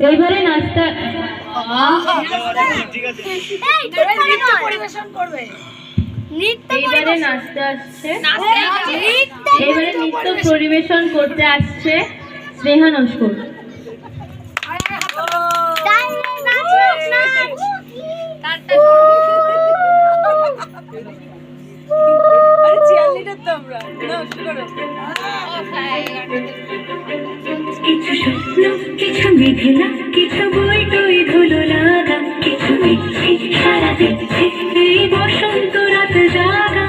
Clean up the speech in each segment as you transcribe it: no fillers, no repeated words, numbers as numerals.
এইবারে নাচটা এইবারে নাচতে আসছে, এইবারে নৃত্য পরিবেশন করতে আসছে স্নেহা নস্কর। কিছু স্বপ্ন, কিছু মেঘলা, কিছু বই টই ধুলো লাগা, কিছু মিছে সারা দিচ্ছে এই বসন্ত রাত জাগা।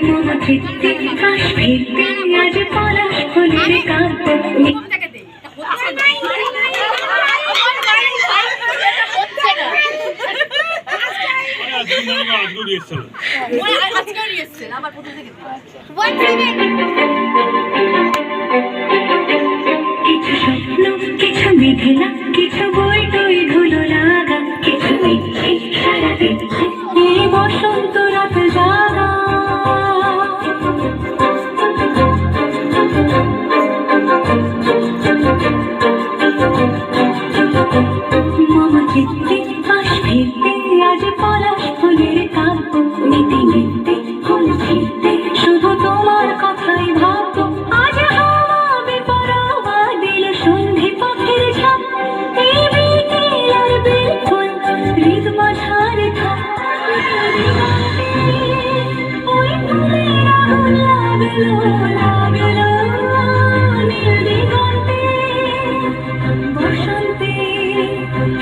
মম চিত্তে কাশ ফিরতে আজ পলাশ ফুলের কাব্য। কিছু স্বপ্ন, কিছু মেঘলা, কিছু বই টই ধুলো লাগা, কিছু মিছে সারা দিচ্ছে এই বসন্ত রাত জাগা। মম চিত্তে কাশ ফিরতে আজ পলাশ ফুলের কাব্য। নিতে নিতে ফুল ছিঁড়তে শুধু তোমার কথাই ভাববো। আজ হাওয়া বেপরোয়া দিল সন্ধি পাখির ঝাঁক, এই বিকেল আর বেলফুল হৃদ মাঝারে থাক। ওই ফুলের আগুন লাগলো লাগলো নীল দিগন্তে, বসন্তে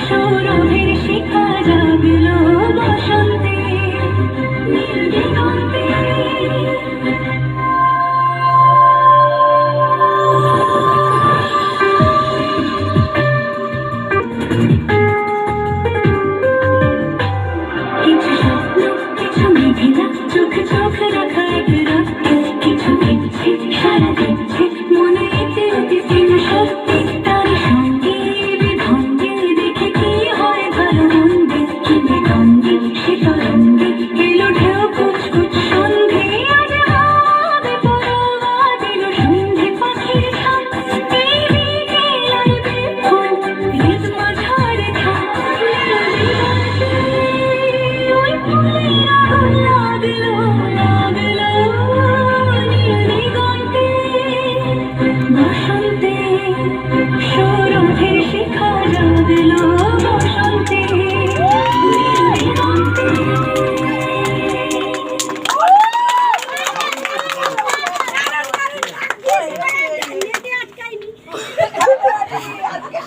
সৌরভের শিখা জাগলো বসন্তে নীল দিগন্তে। কিছু স্বপ্ন, কিছু মেঘলা, চোখে চোখ রাখা এক রাত্রে, কিছু মিছে সারা দিচ্ছে মনে এতে অতি প্রেম শক্তি। তার সঙ্গে বিভঙ্গে দেখে কি হয় ভালো মন্দে, কি বিদ্বন্দ্বে সে তরঙ্গে এলো ঢেউ কুচকুচ সন্ধে। আজ হাওয়া বেপরোয়া দিল সন্ধি পাখির ঝাঁক, এই বিকেল আর বেফুল হৃদ মাঝারে থাক। ওই ফুলের আগুন লাগলো লাগলো নীল দিগন্তে, বসন্তে সৌরভের শিখা জাগলো বসন্তে নীল দিগন্তে। আজকে